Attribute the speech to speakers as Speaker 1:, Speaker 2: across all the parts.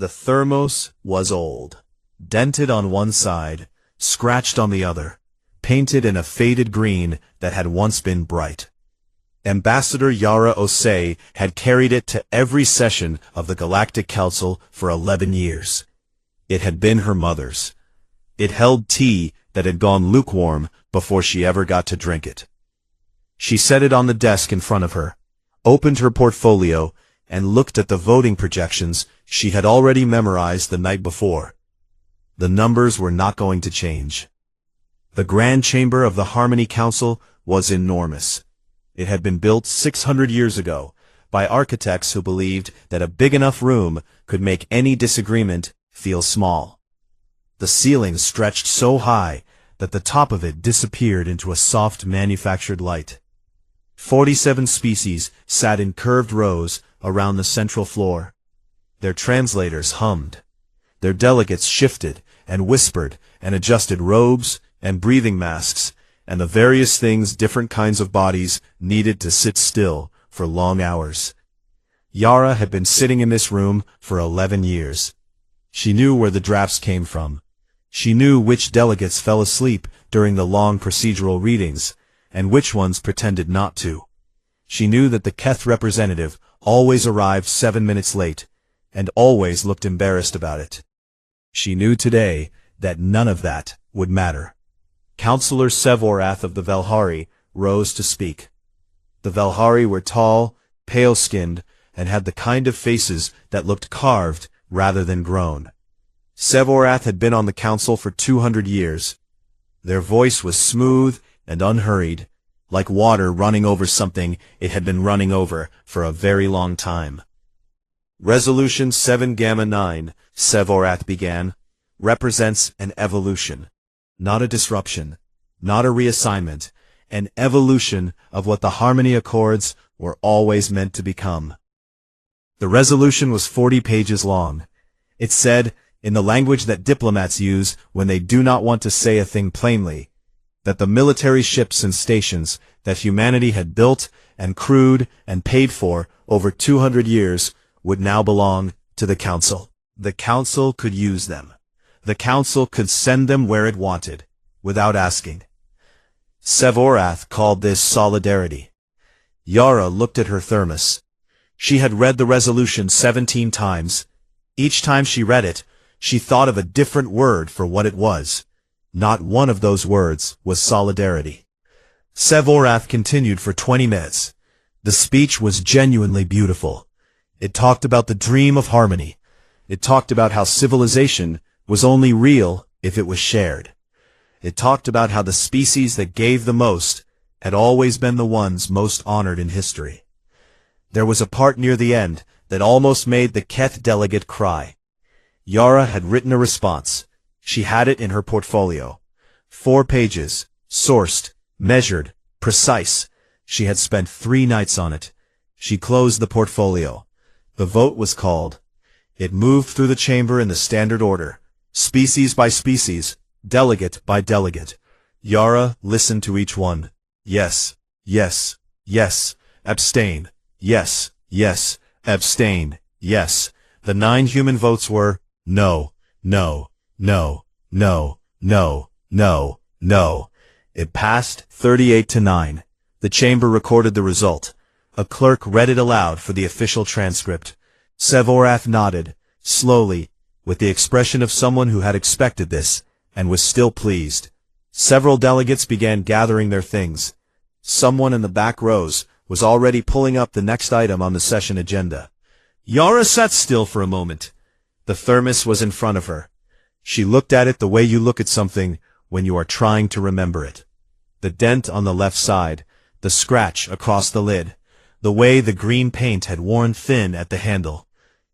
Speaker 1: The thermos was old, dented on one side, scratched on the other, painted in a faded green that had once been bright. Ambassador Yara Osei had carried it to every session of the Galactic Council for 11 years. It had been her mother's. It held tea that had gone lukewarm before she ever got to drink it. She set it on the desk in front of her, opened her portfolio, and looked at the voting projections she had already memorized the night before. The numbers were not going to change. The Grand Chamber of the Harmony Council was enormous. It had been built 600 years ago by architects who believed that a big enough room could make any disagreement feel small. The ceiling stretched so high that the top of it disappeared into a soft manufactured light. 47 species sat in curved rows around the central floor. Their translators hummed. Their delegates shifted and whispered and adjusted robes and breathing masks and the various things different kinds of bodies needed to sit still for long hours. Yara had been sitting in this room for 11 years. She knew where the drafts came from. She knew which delegates fell asleep during the long procedural readings, and which ones pretended not to. She knew that the Keth representative always arrived 7 minutes late, and always looked embarrassed about it. She knew today that none of that would matter. Councillor Sevorath of the Velhari rose to speak. The Velhari were tall, pale-skinned, and had the kind of faces that looked carved rather than grown. Sevorath had been on the council for 200 years. Their voice was smooth and unhurried, like water running over something it had been running over for a very long time. Resolution 7 Gamma 9, Sevorath began, represents an evolution. Not a disruption, not a reassignment, an evolution of what the Harmony Accords were always meant to become. The resolution was 40 pages long. It said, in the language that diplomats use when they do not want to say a thing plainly, that the military ships and stations that humanity had built and crewed and paid for over 200 years would now belong to the Council. The Council could use them. The Council could send them where it wanted, without asking. Sevorath called this solidarity. Yara looked at her thermos. She had read the resolution 17 times. Each time she read it, she thought of a different word for what it was. Not one of those words was solidarity. Sevorath continued for 20 minutes. The speech was genuinely beautiful. It talked about the dream of harmony. It talked about how civilization was only real if it was shared. It talked about how the species that gave the most had always been the ones most honored in history. There was a part near the end that almost made the Keth delegate cry. Yara had written a response. She had it in her portfolio. 4 pages, sourced, measured, precise. She had spent 3 nights on it. She closed the portfolio. The vote was called. It moved through the chamber in the standard order, species by species, delegate by delegate. Yara listened to each one. Yes, yes, yes, abstain, yes, yes, abstain, yes. The 9 human votes were no, no, no, no, no, no, no. It passed 38-9. The chamber recorded the result. A clerk read it aloud for the official transcript. Sevorath nodded, slowly, with the expression of someone who had expected this, and was still pleased. Several delegates began gathering their things. Someone in the back rows was already pulling up the next item on the session agenda. Yara sat still for a moment. The thermos was in front of her. She looked at it the way you look at something when you are trying to remember it. The dent on the left side, the scratch across the lid, the way the green paint had worn thin at the handle.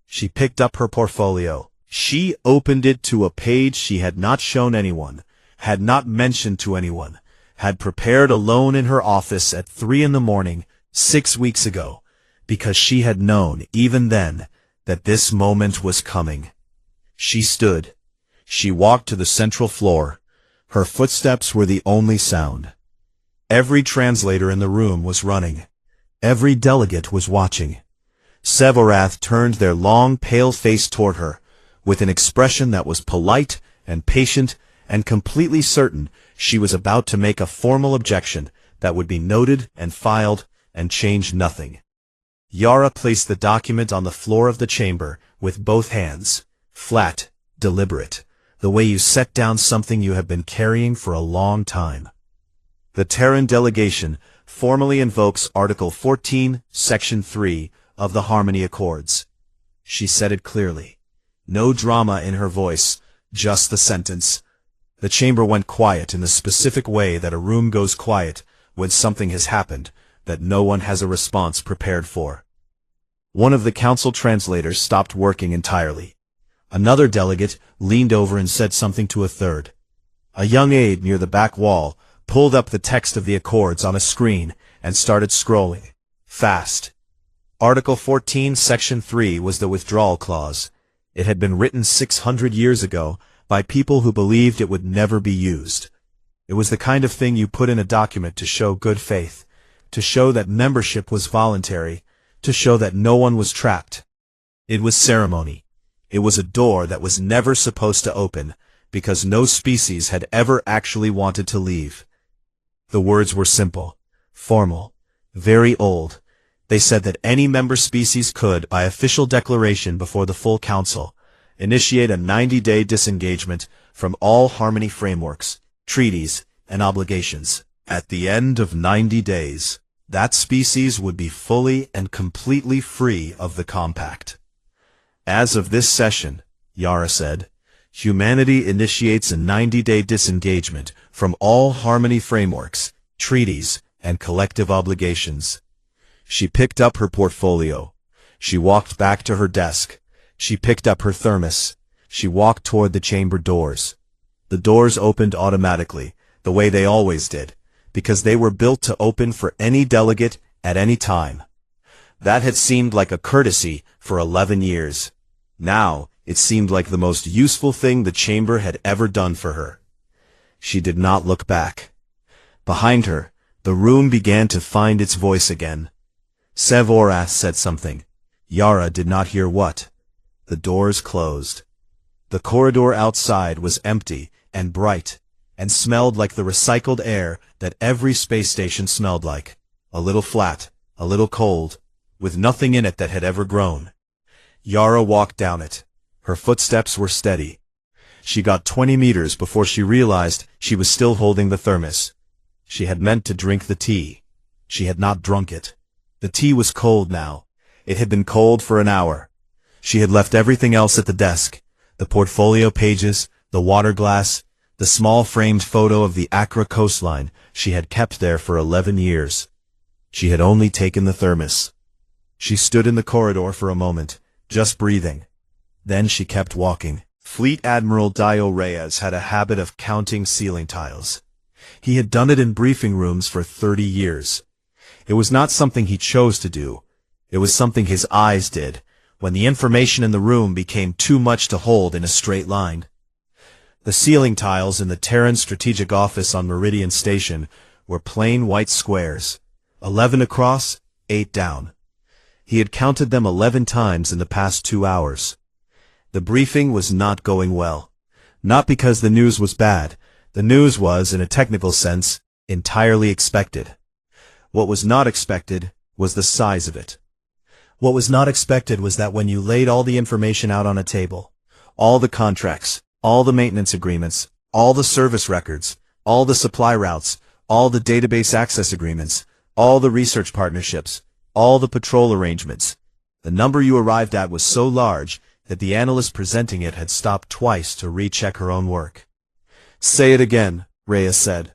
Speaker 1: She picked up her portfolio. She opened it to a page she had not shown anyone, had not mentioned to anyone, had prepared alone in her office at 3 in the morning, 6 weeks ago, because she had known, even then, that this moment was coming. She stood. She walked to the central floor. Her footsteps were the only sound. Every translator in the room was running. Every delegate was watching. Sevorath turned their long, pale face toward her, with an expression that was polite and patient and completely certain she was about to make a formal objection that would be noted and filed and change nothing. Yara placed the document on the floor of the chamber with both hands, flat, deliberate, the way you set down something you have been carrying for a long time. The Terran delegation formally invokes Article 14, Section 3 of the Harmony Accords. She said it clearly. No drama in her voice, just the sentence. The chamber went quiet in the specific way that a room goes quiet when something has happened that no one has a response prepared for. One of the council translators stopped working entirely. Another delegate leaned over and said something to a third. A young aide near the back wall pulled up the text of the Accords on a screen and started scrolling. Fast. Article 14, Section 3 was the withdrawal clause. It had been written 600 years ago by people who believed it would never be used. It was the kind of thing you put in a document to show good faith, to show that membership was voluntary, to show that no one was trapped. It was ceremony. It was a door that was never supposed to open, because no species had ever actually wanted to leave. The words were simple, formal, very old. They said that any member species could, by official declaration before the full council, initiate a 90-day disengagement from all harmony frameworks, treaties, and obligations. At the end of 90 days, that species would be fully and completely free of the compact. As of this session, Yara said, humanity initiates a 90-day disengagement from all harmony frameworks, treaties, and collective obligations. She picked up her portfolio. She walked back to her desk. She picked up her thermos. She walked toward the chamber doors. The doors opened automatically, the way they always did, because they were built to open for any delegate at any time. That had seemed like a courtesy for 11 years. Now, it seemed like the most useful thing the chamber had ever done for her. She did not look back. Behind her, the room began to find its voice again. Sevoras said something. Yara did not hear what. The doors closed. The corridor outside was empty and bright, and smelled like the recycled air that every space station smelled like. A little flat, a little cold, with nothing in it that had ever grown. Yara walked down it. Her footsteps were steady. She got 20 meters before she realized she was still holding the thermos. She had meant to drink the tea. She had not drunk it. The tea was cold now. It had been cold for an hour. She had left everything else at the desk. The portfolio pages, the water glass, the small framed photo of the Accra coastline she had kept there for 11 years. She had only taken the thermos. She stood in the corridor for a moment, just breathing. Then she kept walking. Fleet Admiral Dio Reyes had a habit of counting ceiling tiles. He had done it in briefing rooms for 30 years. It was not something he chose to do. It was something his eyes did, when the information in the room became too much to hold in a straight line. The ceiling tiles in the Terran Strategic Office on Meridian Station were plain white squares, 11 across, 8 down. He had counted them 11 times in the past 2 hours. The briefing was not going well. Not because the news was bad. The news was, in a technical sense, entirely expected. What was not expected was the size of it. What was not expected was that when you laid all the information out on a table, all the contracts, all the maintenance agreements, all the service records, all the supply routes, all the database access agreements, all the research partnerships, all the patrol arrangements, the number you arrived at was so large that the analyst presenting it had stopped twice to recheck her own work. "Say it again," Reyes said.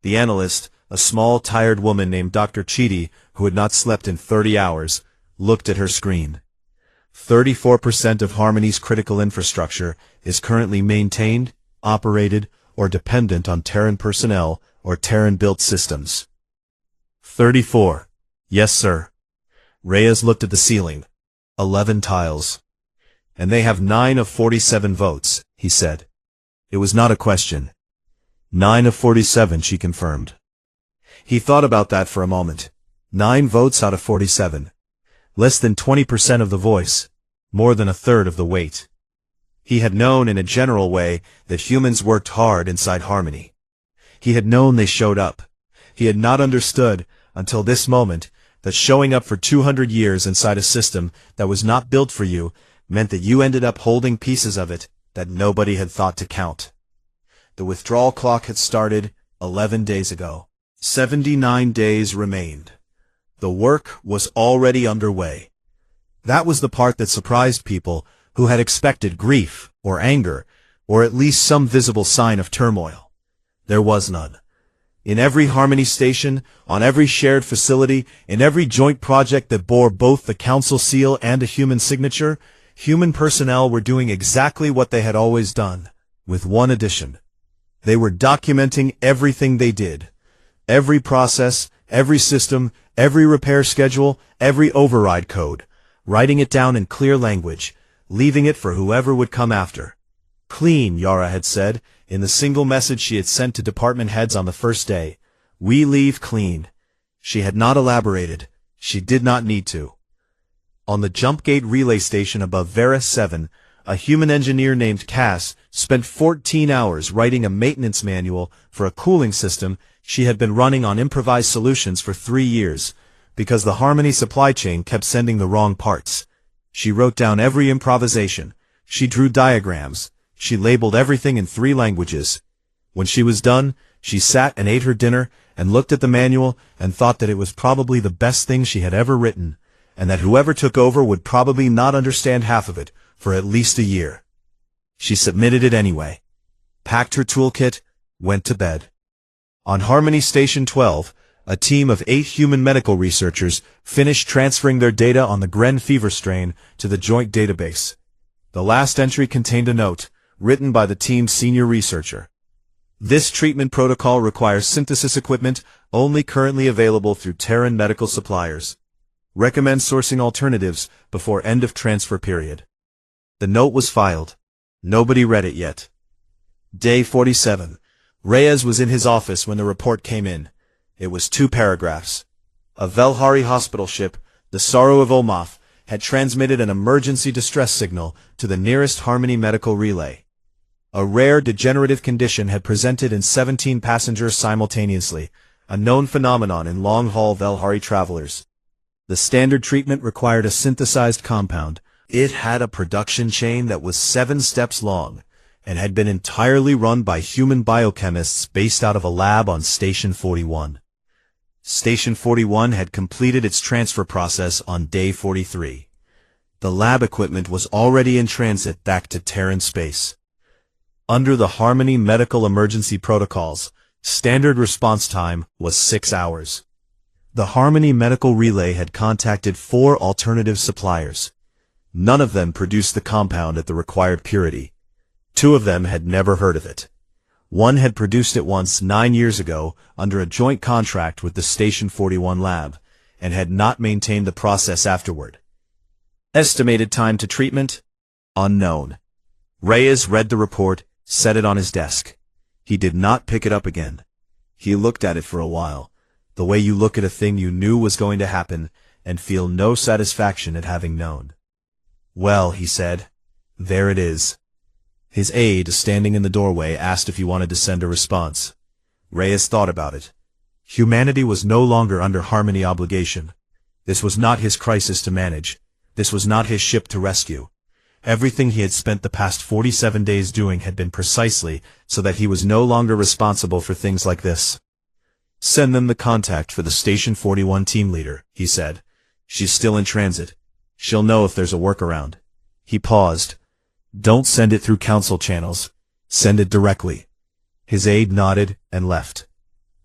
Speaker 1: The analyst, a small, tired woman named Dr. Chidi, who had not slept in 30 hours, looked at her screen. 34% of Harmony's critical infrastructure is currently maintained, operated, or dependent on Terran personnel or Terran-built systems. 34. Yes, sir. Reyes looked at the ceiling. 11 tiles. And they have 9 of 47 votes, he said. It was not a question. 9 of 47, she confirmed. He thought about that for a moment. 9 votes out of 47. Less than 20% of the voice. More than a third of the weight. He had known in a general way that humans worked hard inside Harmony. He had known they showed up. He had not understood, until this moment, that showing up for 200 years inside a system that was not built for you meant that you ended up holding pieces of it that nobody had thought to count. The withdrawal clock had started 11 days ago. 79 days remained. The work was already underway. That was the part that surprised people who had expected grief or anger, or at least some visible sign of turmoil. There was none. In every Harmony station, on every shared facility, in every joint project that bore both the council seal and a human signature, human personnel were doing exactly what they had always done, with one addition. They were documenting everything they did. Every process, every system, every repair schedule, every override code, writing it down in clear language, leaving it for whoever would come after. Clean, Yara had said, in the single message she had sent to department heads on the first day. We leave clean. She had not elaborated. She did not need to. On the jump gate relay station above Vera 7, a human engineer named Cass spent 14 hours writing a maintenance manual for a cooling system she had been running on improvised solutions for 3 years, because the Harmony supply chain kept sending the wrong parts. She wrote down every improvisation. She drew diagrams. She labeled everything in 3 languages. When she was done, she sat and ate her dinner and looked at the manual and thought that it was probably the best thing she had ever written, and that whoever took over would probably not understand half of it for at least a year. She submitted it anyway, packed her toolkit, went to bed. On Harmony Station 12, a team of 8 human medical researchers finished transferring their data on the Gren fever strain to the joint database. The last entry contained a note, written by the team's senior researcher. This treatment protocol requires synthesis equipment only currently available through Terran medical suppliers. Recommend sourcing alternatives before end of transfer period. The note was filed. Nobody read it yet. Day 47. Reyes was in his office when the report came in. It was 2 paragraphs. A Velhari hospital ship, the Sorrow of Omoth, had transmitted an emergency distress signal to the nearest Harmony medical relay. A rare degenerative condition had presented in 17 passengers simultaneously, a known phenomenon in long-haul Velhari travelers. The standard treatment required a synthesized compound. It had a production chain that was 7 steps long, and had been entirely run by human biochemists based out of a lab on Station 41. Station 41 had completed its transfer process on day 43. The lab equipment was already in transit back to Terran space. Under the Harmony medical emergency protocols, standard response time was 6 hours. The Harmony medical relay had contacted 4 alternative suppliers. None of them produced the compound at the required purity. 2 of them had never heard of it. One had produced it once 9 years ago under a joint contract with the Station 41 lab, and had not maintained the process afterward. Estimated time to treatment? Unknown. Reyes read the report, set it on his desk. He did not pick it up again. He looked at it for a while, the way you look at a thing you knew was going to happen, and feel no satisfaction at having known. Well, he said, there it is. His aide, standing in the doorway, asked if he wanted to send a response. Reyes thought about it. Humanity was no longer under Harmony obligation. This was not his crisis to manage. This was not his ship to rescue. Everything he had spent the past 47 days doing had been precisely so that he was no longer responsible for things like this. Send them the contact for the Station 41 team leader, he said. She's still in transit. She'll know if there's a workaround. He paused. Don't send it through council channels. Send it directly. His aide nodded and left.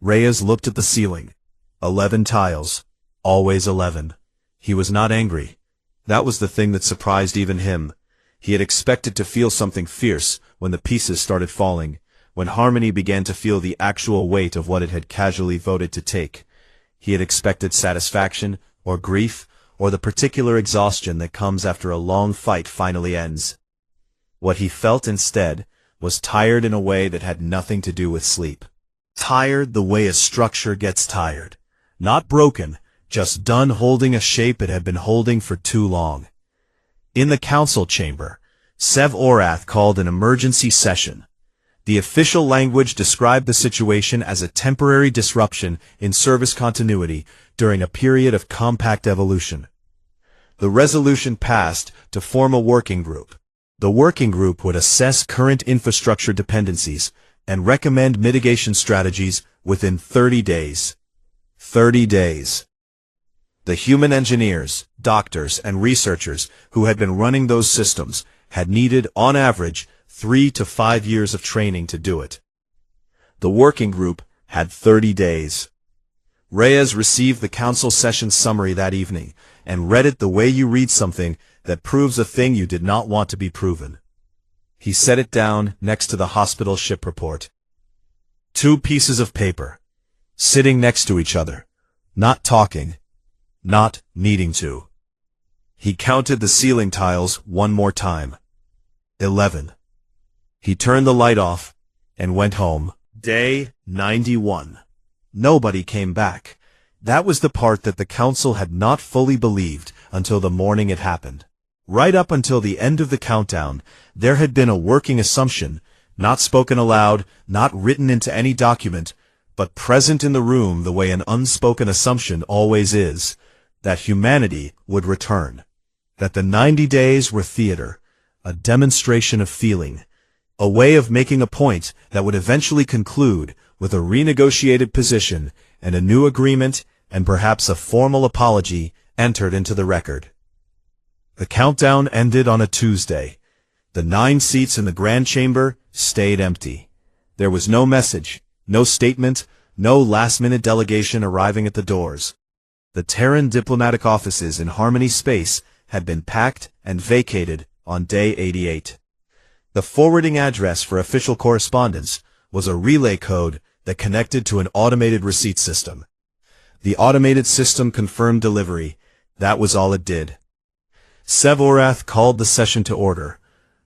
Speaker 1: Reyes looked at the ceiling. 11 tiles. Always 11. He was not angry. That was the thing that surprised even him. He had expected to feel something fierce when the pieces started falling, when Harmony began to feel the actual weight of what it had casually voted to take. He had expected satisfaction, or grief, or the particular exhaustion that comes after a long fight finally ends. What he felt instead was tired in a way that had nothing to do with sleep. Tired the way a structure gets tired. Not broken, just done holding a shape it had been holding for too long. In the council chamber, Sev Orath called an emergency session. The official language described the situation as a temporary disruption in service continuity during a period of compact evolution. The resolution passed to form a working group. The working group would assess current infrastructure dependencies and recommend mitigation strategies within 30 days. 30 days. The human engineers, doctors, and researchers who had been running those systems had needed, on average, 3 to 5 years of training to do it. The working group had 30 days. Reyes received the council session summary that evening and read it the way you read something that proves a thing you did not want to be proven. He set it down next to the hospital ship report. 2 pieces of paper, sitting next to each other, not talking, not needing to. He counted the ceiling tiles one more time. 11. He turned the light off and went home. Day 91. Nobody came back. That was the part that the council had not fully believed until the morning it happened. Right up until the end of the countdown, there had been a working assumption, not spoken aloud, not written into any document, but present in the room the way an unspoken assumption always is, that humanity would return. That the 90 days were theater, a demonstration of feeling, a way of making a point that would eventually conclude with a renegotiated position and a new agreement and perhaps a formal apology entered into the record. The countdown ended on a Tuesday. The 9 seats in the Grand Chamber stayed empty. There was no message, no statement, no last-minute delegation arriving at the doors. The Terran diplomatic offices in Harmony Space had been packed and vacated on day 88. The forwarding address for official correspondence was a relay code that connected to an automated receipt system. The automated system confirmed delivery. That was all it did. Sev Orath called the session to order.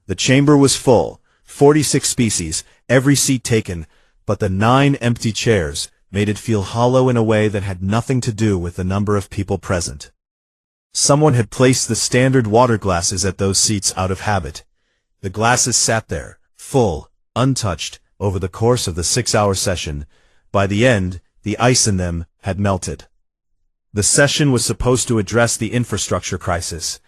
Speaker 1: The chamber was full, 46 species, every seat taken, but the 9 empty chairs made it feel hollow in a way that had nothing to do with the number of people present. Someone had placed the standard water glasses at those seats out of habit. The glasses sat there, full, untouched, over the course of the 6-hour session. By the end, the ice in them had melted. The session was supposed to address the infrastructure crisis.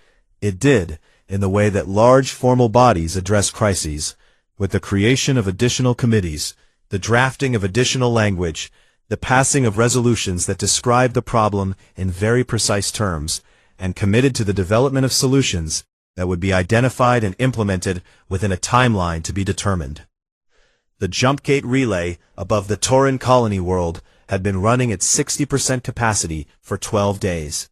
Speaker 1: It did, in the way that large formal bodies address crises, with the creation of additional committees, the drafting of additional language, the passing of resolutions that describe the problem in very precise terms, and committed to the development of solutions that would be identified and implemented within a timeline to be determined. The jump gate relay above the Tauran colony world had been running at 60% capacity for 12 days.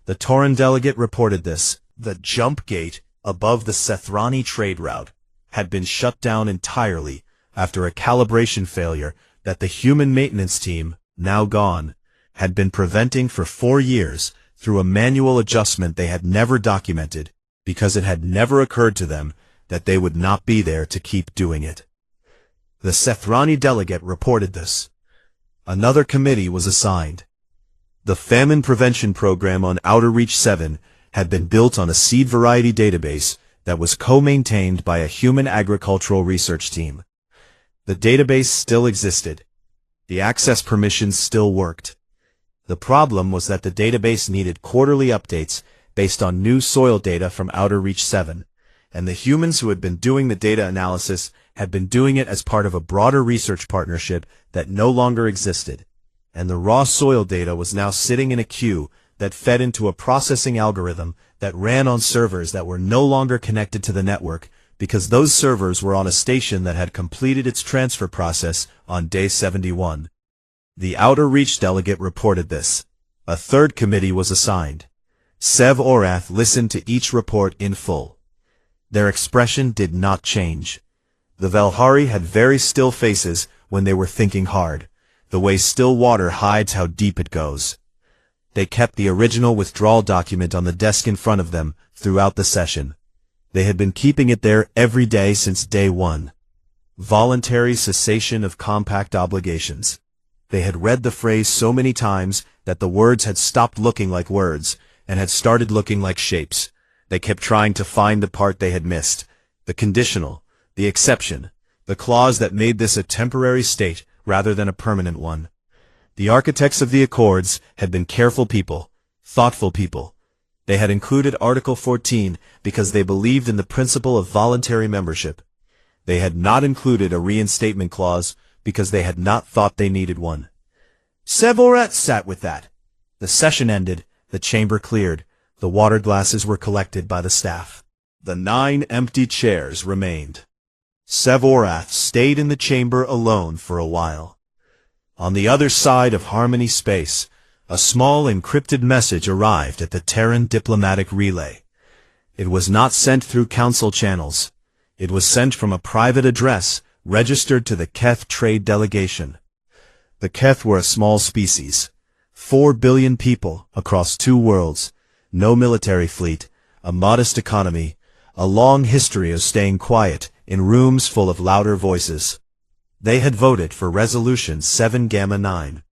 Speaker 1: The Tauran delegate reported this. The jump gate above the Sethrani trade route had been shut down entirely after a calibration failure that the human maintenance team, now gone, had been preventing for 4 years through a manual adjustment they had never documented because it had never occurred to them that they would not be there to keep doing it. The Sethrani delegate reported this. Another committee was assigned. The Famine Prevention Program on Outer Reach 7 had been built on a seed variety database that was co-maintained by a human agricultural research team. The database still existed. The access permissions still worked. The problem was that the database needed quarterly updates based on new soil data from Outer Reach 7, and the humans who had been doing the data analysis had been doing it as part of a broader research partnership that no longer existed, and the raw soil data was now sitting in a queue that fed into a processing algorithm that ran on servers that were no longer connected to the network because those servers were on a station that had completed its transfer process on day 71. The Outer Reach delegate reported this. A third committee was assigned. Sev Orath listened to each report in full. Their expression did not change. The Velhari had very still faces when they were thinking hard, the way still water hides how deep it goes. They kept the original withdrawal document on the desk in front of them throughout the session. They had been keeping it there every day since day 1. Voluntary cessation of compact obligations. They had read the phrase so many times that the words had stopped looking like words and had started looking like shapes. They kept trying to find the part they had missed. the conditional, the exception, the clause that made this a temporary state rather than a permanent one. The architects of the Accords had been careful people, thoughtful people. They had included Article 14 because they believed in the principle of voluntary membership. They had not included a reinstatement clause because they had not thought they needed one. Sevorat sat with that. The session ended, the chamber cleared, the water glasses were collected by the staff. The 9 empty chairs remained. Sevorath stayed in the chamber alone for a while. On the other side of Harmony Space, a small encrypted message arrived at the Terran diplomatic relay. It was not sent through council channels. It was sent from a private address registered to the Keth trade delegation. The Keth were a small species. 4 billion people across 2 worlds, no military fleet, a modest economy, a long history of staying quiet in rooms full of louder voices. They had voted for Resolution 7 Gamma 9.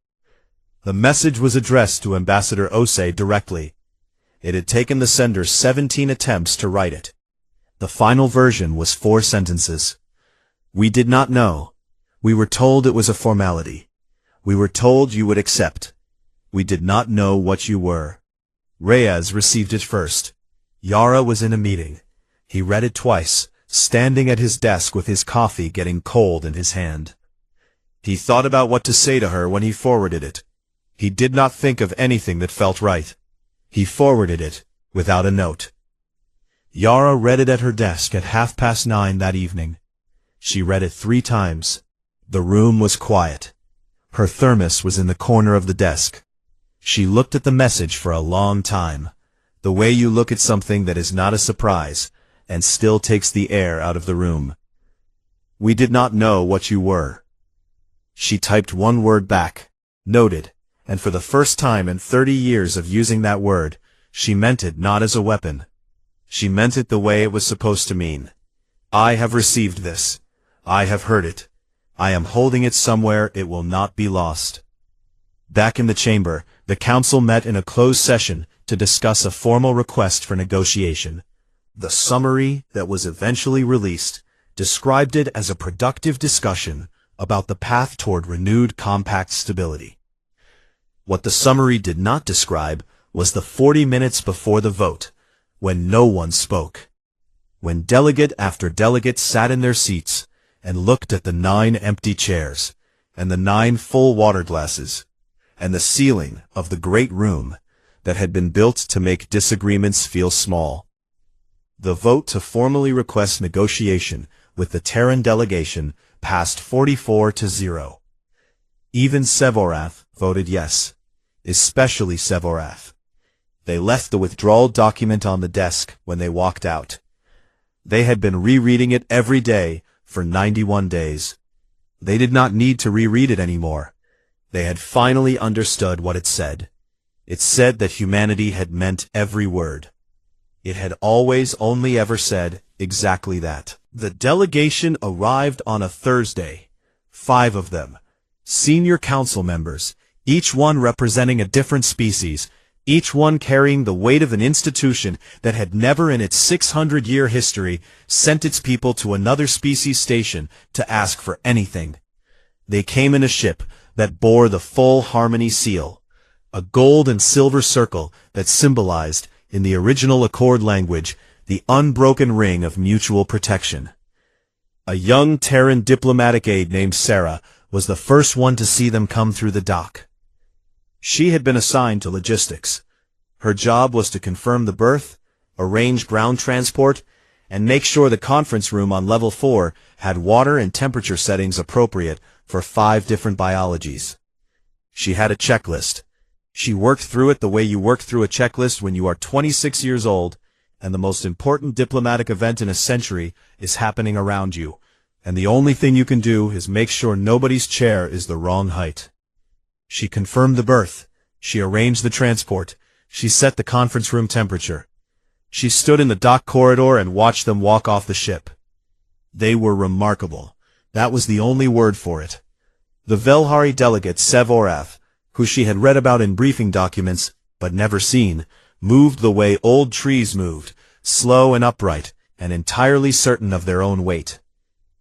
Speaker 1: The message was addressed to Ambassador Osei directly. It had taken the sender 17 attempts to write it. The final version was 4 sentences. We did not know. We were told it was a formality. We were told you would accept. We did not know what you were. Reyes received it first. Yara was in a meeting. He read it twice, standing at his desk with his coffee getting cold in his hand. He thought about what to say to her when he forwarded it. He did not think of anything that felt right. He forwarded it, without a note. Yara read it at her desk at 9:30 that evening. She read it 3 times. The room was quiet. Her thermos was in the corner of the desk. She looked at the message for a long time, the way you look at something that is not a surprise, and still takes the air out of the room. We did not know what you were. She typed 1 word back, noted, and for the first time in 30 years of using that word, she meant it not as a weapon. She meant it the way it was supposed to mean. I have received this. I have heard it. I am holding it somewhere. It will not be lost. Back in the chamber, the council met in a closed session to discuss a formal request for negotiation. The summary that was eventually released described it as a productive discussion about the path toward renewed compact stability. What the summary did not describe was the 40 minutes before the vote, when no one spoke. When delegate after delegate sat in their seats and looked at the 9 empty chairs, and the 9 full water glasses, and the ceiling of the great room that had been built to make disagreements feel small. The vote to formally request negotiation with the Terran delegation passed 44-0. Even Sevorath voted yes, especially Sevorath. They left the withdrawal document on the desk when they walked out. They had been rereading it every day for 91 days. They did not need to reread it anymore. They had finally understood what it said. It said that humanity had meant every word. It had always only ever said exactly that. The delegation arrived on a Thursday. 5 of them. Senior council members, each one representing a different species, each one carrying the weight of an institution that had never in its 600-year history sent its people to another species station to ask for anything. They came in a ship that bore the full Harmony seal, a gold and silver circle that symbolized, in the original Accord language, the unbroken ring of mutual protection. A young Terran diplomatic aide named Sarah was the first one to see them come through the dock. She had been assigned to logistics. Her job was to confirm the berth, arrange ground transport, and make sure the conference room on level 4 had water and temperature settings appropriate for 5 different biologies. She had a checklist. She worked through it the way you work through a checklist when you are 26 years old, and the most important diplomatic event in a century is happening around you, and the only thing you can do is make sure nobody's chair is the wrong height. She confirmed the berth. She arranged the transport. She set the conference room temperature. She stood in the dock corridor and watched them walk off the ship. They were remarkable. That was the only word for it. The Velhari delegate Sevorath, who she had read about in briefing documents, but never seen, moved the way old trees moved, slow and upright, and entirely certain of their own weight.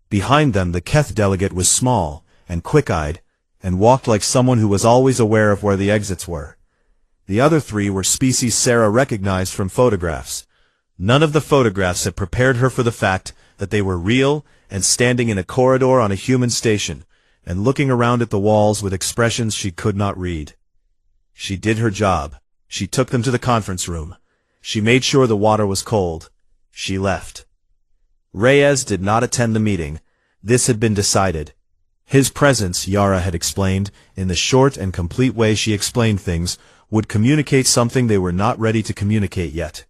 Speaker 1: Behind them the Keth delegate was small and quick-eyed, and walked like someone who was always aware of where the exits were. The other three were species Sarah recognized from photographs. None of the photographs had prepared her for the fact that they were real and standing in a corridor on a human station, and looking around at the walls with expressions she could not read. She did her job. She took them to the conference room. She made sure the water was cold. She left. Reyes did not attend the meeting. This had been decided. His presence, Yara had explained, in the short and complete way she explained things, would communicate something they were not ready to communicate yet.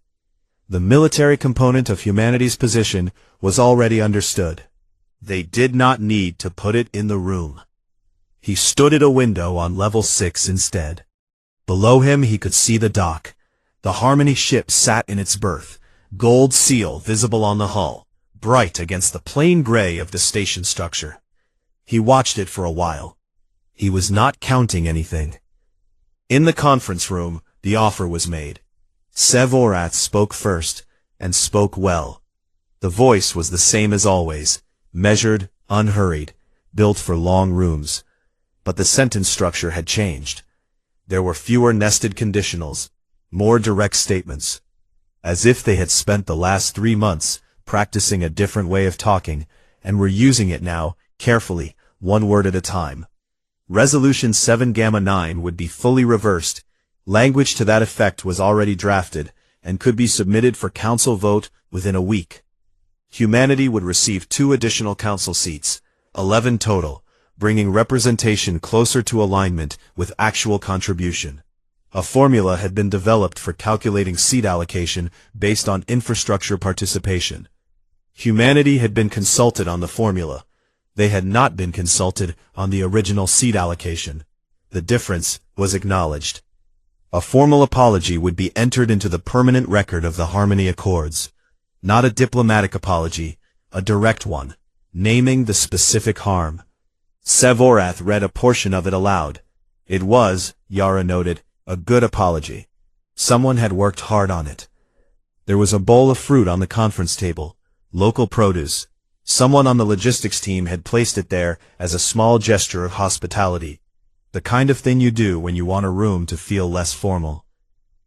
Speaker 1: The military component of humanity's position was already understood. They did not need to put it in the room. He stood at a window on level 6 instead. Below him he could see the dock. The Harmony ship sat in its berth, gold seal visible on the hull, bright against the plain gray of the station structure. He watched it for a while. He was not counting anything. In the conference room, the offer was made. Sevorath spoke first, and spoke well. The voice was the same as always, measured, unhurried, built for long rooms. But the sentence structure had changed. There were fewer nested conditionals, more direct statements. As if they had spent the last 3 months practicing a different way of talking, and were using it now, carefully, one word at a time. Resolution 7 Gamma 9 would be fully reversed. Language to that effect was already drafted, and could be submitted for council vote within a week. Humanity would receive 2 additional council seats, 11 total, bringing representation closer to alignment with actual contribution. A formula had been developed for calculating seat allocation based on infrastructure participation. Humanity had been consulted on the formula. They had not been consulted on the original seat allocation. The difference was acknowledged. A formal apology would be entered into the permanent record of the Harmony Accords. Not a diplomatic apology, a direct one, naming the specific harm. Sevorath read a portion of it aloud. It was, Yara noted, a good apology. Someone had worked hard on it. There was a bowl of fruit on the conference table, local produce. Someone on the logistics team had placed it there as a small gesture of hospitality. The kind of thing you do when you want a room to feel less formal.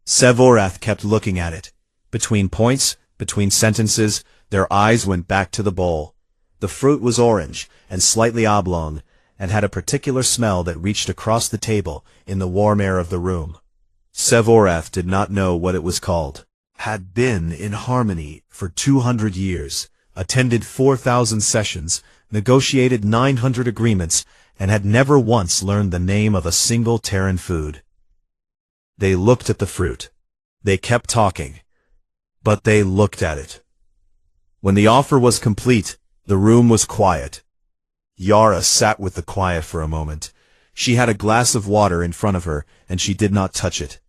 Speaker 1: Sevorath kept looking at it. Between points, between sentences, their eyes went back to the bowl. The fruit was orange and slightly oblong, and had a particular smell that reached across the table in the warm air of the room. Sevorath did not know what it was called. Had been in Harmony for 200 years, attended 4,000 sessions, negotiated 900 agreements, and had never once learned the name of a single Terran food. They looked at the fruit. They kept talking. But they looked at it. When the offer was complete, the room was quiet. Yara sat with the quiet for a moment. She had a glass of water in front of her, and she did not touch it.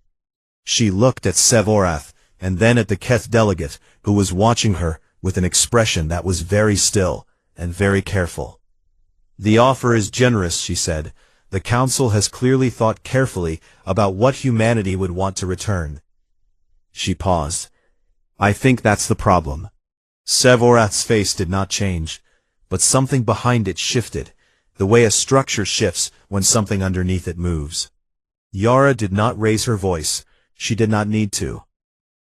Speaker 1: She looked at Sevorath, and then at the Keth delegate, who was watching her with an expression that was very still and very careful. The offer is generous, she said. The council has clearly thought carefully about what humanity would want to return. She paused. I think that's the problem. Sevorath's face did not change, but something behind it shifted, the way a structure shifts when something underneath it moves. Yara did not raise her voice. She did not need to.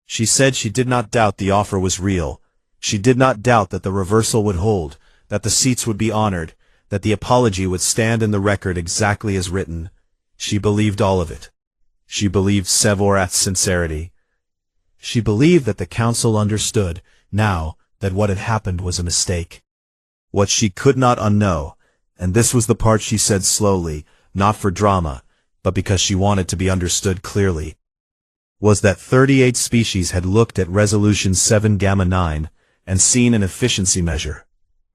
Speaker 1: She said she did not doubt the offer was real. She did not doubt that the reversal would hold, that the seats would be honored, that the apology would stand in the record exactly as written. She believed all of it. She believed Sevorath's sincerity. She believed that the council understood, now, that what had happened was a mistake. What she could not unknow, and this was the part she said slowly, not for drama, but because she wanted to be understood clearly, was that 38 species had looked at Resolution 7 Gamma 9 and seen an efficiency measure,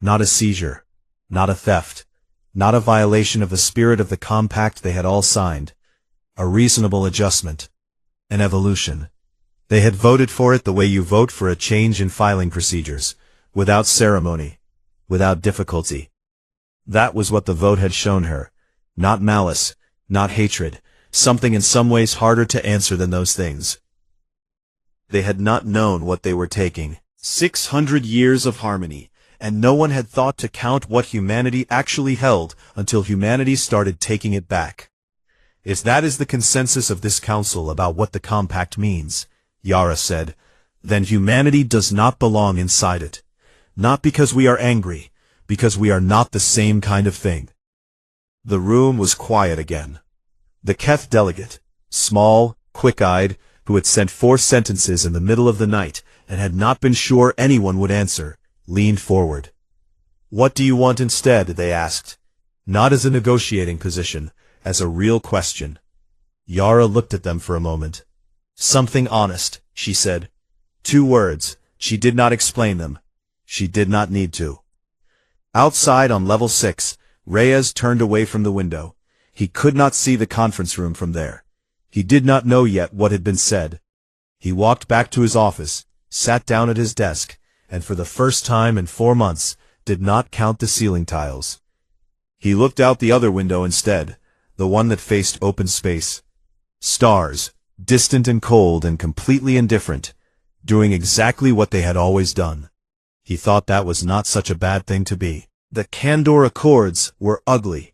Speaker 1: not a seizure, not a theft, not a violation of the spirit of the compact they had all signed, a reasonable adjustment, an evolution. They had voted for it the way you vote for a change in filing procedures, without ceremony, without difficulty. That was what the vote had shown her, not malice, not hatred, something in some ways harder to answer than those things. They had not known what they were taking. 600 years of harmony, and no one had thought to count what humanity actually held until humanity started taking it back. If that is the consensus of this council about what the compact means, Yara said, then humanity does not belong inside it. Not because we are angry, because we are not the same kind of thing. The room was quiet again. The Keth delegate, small, quick-eyed, who had sent 4 sentences in the middle of the night and had not been sure anyone would answer, leaned forward. "What do you want instead?" they asked. Not as a negotiating position, as a real question. Yara looked at them for a moment. "Something honest," she said. 2 words. She did not explain them. She did not need to. Outside on level 6, Reyes turned away from the window. He could not see the conference room from there. He did not know yet what had been said. He walked back to his office, sat down at his desk, and for the first time in 4 months, did not count the ceiling tiles. He looked out the other window instead, the one that faced open space. Stars, distant and cold and completely indifferent, doing exactly what they had always done. He thought that was not such a bad thing to be. The Candor Accords were ugly.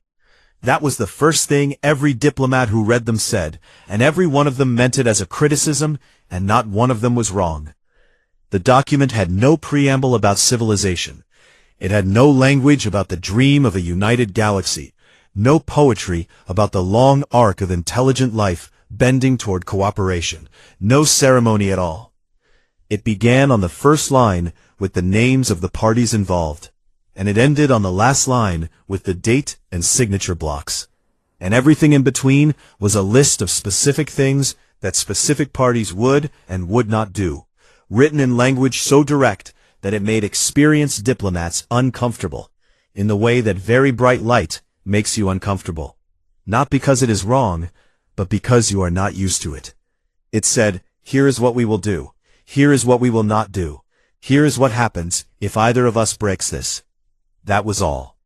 Speaker 1: That was the first thing every diplomat who read them said, and every one of them meant it as a criticism, and not one of them was wrong. The document had no preamble about civilization. It had no language about the dream of a united galaxy, no poetry about the long arc of intelligent life bending toward cooperation, no ceremony at all. It began on the first line with the names of the parties involved, and it ended on the last line with the date and signature blocks. And everything in between was a list of specific things that specific parties would and would not do, written in language so direct that it made experienced diplomats uncomfortable, in the way that very bright light makes you uncomfortable. Not because it is wrong, but because you are not used to it. It said, "Here is what we will do. Here is what we will not do. Here is what happens if either of us breaks this." That was all.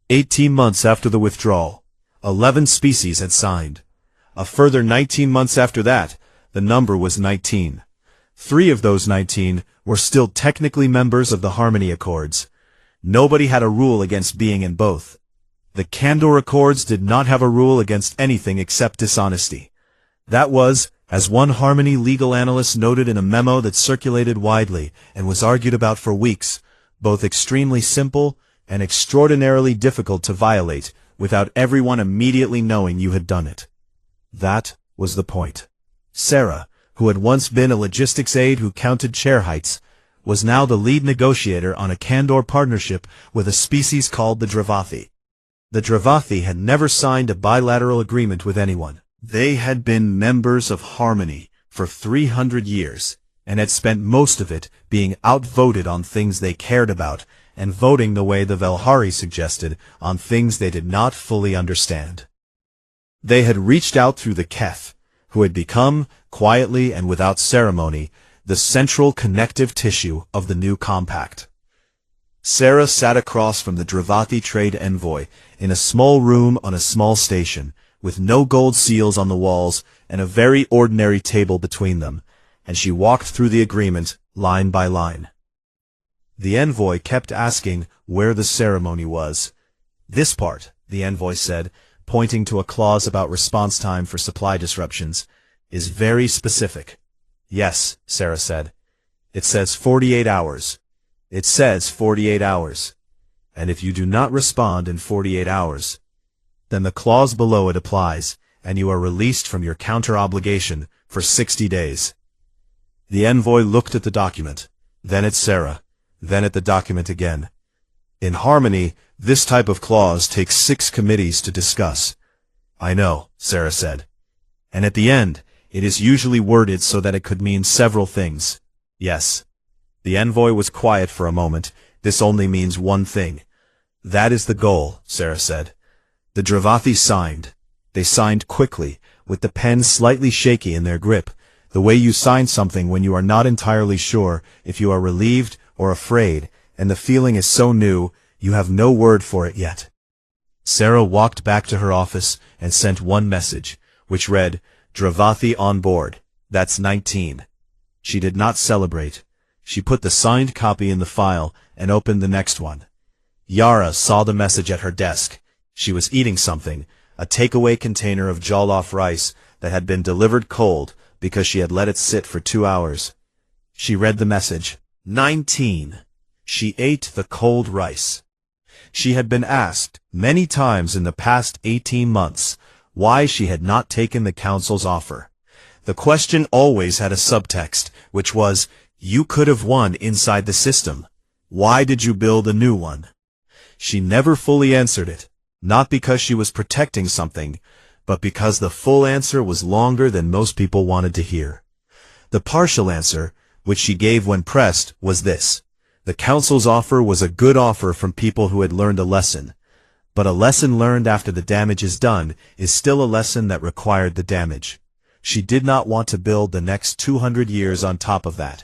Speaker 1: 18 months after the withdrawal, 11 species had signed. A further 19 months after that, the number was 19. 3 of those 19 were still technically members of the Harmony Accords. Nobody had a rule against being in both. The Candor Accords did not have a rule against anything except dishonesty. That was, as one Harmony legal analyst noted in a memo that circulated widely and was argued about for weeks, both extremely simple and extraordinarily difficult to violate without everyone immediately knowing you had done it. That was the point. Sarah, who had once been a logistics aide who counted chair heights, was now the lead negotiator on a Candor partnership with a species called the Dravathi. The Dravathi had never signed a bilateral agreement with anyone. They had been members of Harmony for 300 years, and had spent most of it being outvoted on things they cared about, and voting the way the Velhari suggested on things they did not fully understand. They had reached out through the Keth, who had become, quietly and without ceremony, the central connective tissue of the new compact. Sarah sat across from the Dravathi trade envoy in a small room on a small station, with no gold seals on the walls and a very ordinary table between them, and she walked through the agreement line by line. The envoy kept asking where the ceremony was. "This part," the envoy said, pointing to a clause about response time for supply disruptions, "is very specific." "Yes," Sarah said. "It says 48 hours. It says 48 hours. And if you do not respond in 48 hours, then the clause below it applies, and you are released from your counter-obligation for 60 days. The envoy looked at the document, then at Sarah, then at the document again. In Harmony, this type of clause takes 6 committees to discuss. "I know," Sarah said. "And at the end, it is usually worded so that it could mean several things." "Yes." The envoy was quiet for a moment. "This only means one thing." "That is the goal," Sarah said. The Dravathi signed. They signed quickly, with the pen slightly shaky in their grip, the way you sign something when you are not entirely sure if you are relieved or afraid, and the feeling is so new, you have no word for it yet. Sarah walked back to her office and sent one message, which read, "Dravathi on board. That's 19. She did not celebrate. She put the signed copy in the file and opened the next one. Yara saw the message at her desk. She was eating something, a takeaway container of jollof rice that had been delivered cold because she had let it sit for 2 hours. She read the message. 19. She ate the cold rice. She had been asked many times in the past 18 months why she had not taken the council's offer. The question always had a subtext, which was, you could have won inside the system. Why did you build a new one? She never fully answered it, not because she was protecting something, but because the full answer was longer than most people wanted to hear. The partial answer, which she gave when pressed, was this. The council's offer was a good offer from people who had learned a lesson. But a lesson learned after the damage is done is still a lesson that required the damage. She did not want to build the next 200 years on top of that.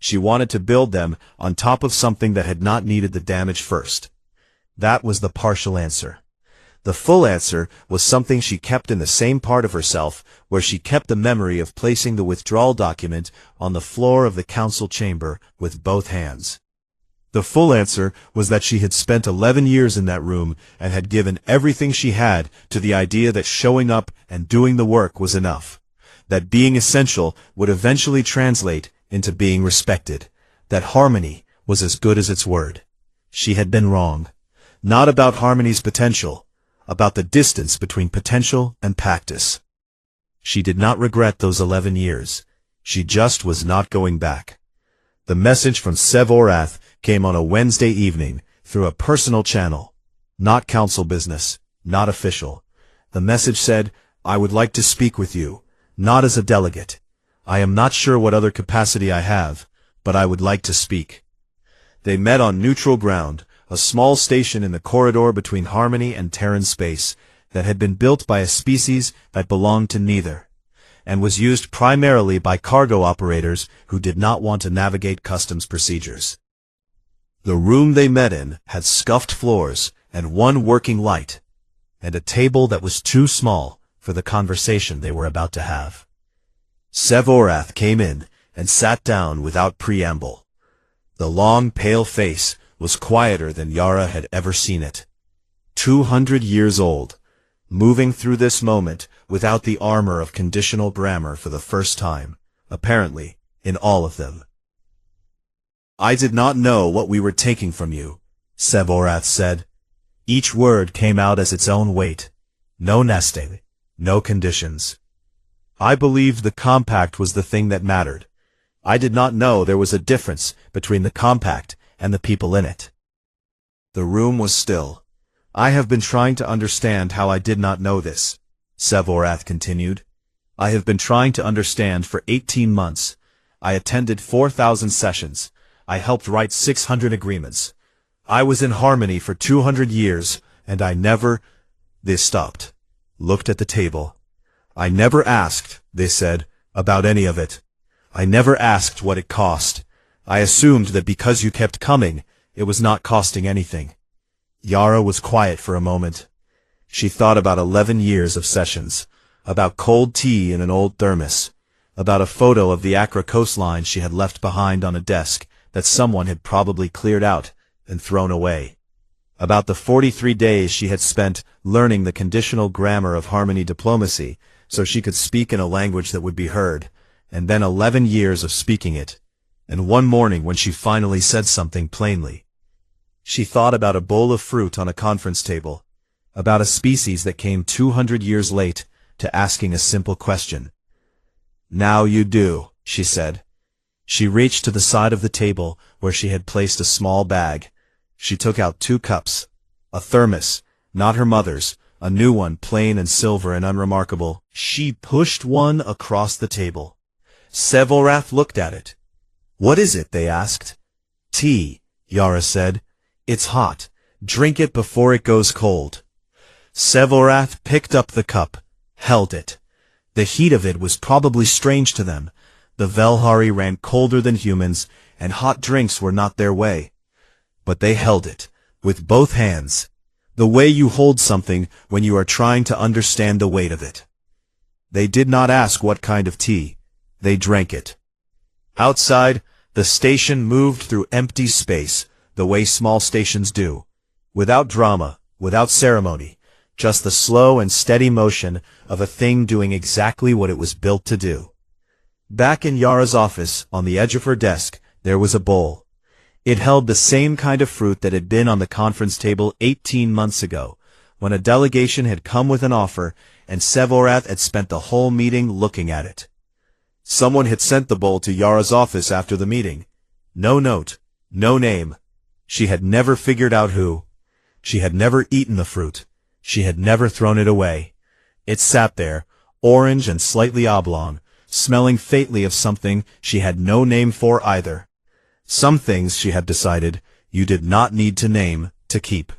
Speaker 1: She wanted to build them on top of something that had not needed the damage first. That was the partial answer. The full answer was something she kept in the same part of herself where she kept the memory of placing the withdrawal document on the floor of the council chamber with both hands. The full answer was that she had spent 11 years in that room and had given everything she had to the idea that showing up and doing the work was enough. That being essential would eventually translate into being respected. That harmony was as good as its word. She had been wrong. Not about harmony's potential, about the distance between potential and practice. She did not regret those 11 years. She just was not going back. The message from Sevorath came on a Wednesday evening through a personal channel. Not council business, not official. The message said, I would like to speak with you, not as a delegate. I am not sure what other capacity I have, but I would like to speak. They met on neutral ground, a small station in the corridor between Harmony and Terran space that had been built by a species that belonged to neither, and was used primarily by cargo operators who did not want to navigate customs procedures. The room they met in had scuffed floors and one working light, and a table that was too small for the conversation they were about to have. Sevorath came in and sat down without preamble. The long, pale face was quieter than Yara had ever seen it. 200 years old, moving through this moment without the armor of conditional grammar for the first time, apparently, in all of them. I did not know what we were taking from you, Sevorath said. Each word came out as its own weight. No nesting, no conditions. I believed the compact was the thing that mattered. I did not know there was a difference between the compact and the people in it. The room was still. I have been trying to understand how I did not know this, Sevorath continued. I have been trying to understand for 18 months. I attended 4,000 sessions. I helped write 600 agreements. I was in Harmony for 200 years, and I never— They stopped, looked at the table. I never asked, they said, about any of it. I never asked what it cost. I assumed that because you kept coming, it was not costing anything. Yara was quiet for a moment. She thought about 11 years of sessions, about cold tea in an old thermos, about a photo of the Accra coastline she had left behind on a desk that someone had probably cleared out and thrown away, about the 43 days she had spent learning the conditional grammar of Harmony diplomacy so she could speak in a language that would be heard, and then 11 years of speaking it, and one morning when she finally said something plainly. She thought about a bowl of fruit on a conference table, about a species that came 200 years late to asking a simple question. Now you do, she said. She reached to the side of the table where she had placed a small bag. She took out 2 cups, a thermos, not her mother's, a new one, plain and silver and unremarkable. She pushed one across the table. Sevorath looked at it. What is it? They asked. Tea, Yara said. It's hot. Drink it before it goes cold. Sevorath picked up the cup, held it. The heat of it was probably strange to them. The Velhari ran colder than humans, and hot drinks were not their way. But they held it, with both hands, the way you hold something when you are trying to understand the weight of it. They did not ask what kind of tea. They drank it. Outside, The station moved through empty space, the way small stations do. Without drama, without ceremony, just the slow and steady motion of a thing doing exactly what it was built to do. Back in Yara's office, on the edge of her desk, there was a bowl. It held the same kind of fruit that had been on the conference table 18 months ago, when a delegation had come with an offer, and Sevorath had spent the whole meeting looking at it. Someone had sent the bowl to Yara's office after the meeting. No note, no name. She had never figured out who. She had never eaten the fruit. She had never thrown it away. It sat there, orange and slightly oblong, smelling faintly of something she had no name for either. Some things, she had decided, you did not need to name to keep.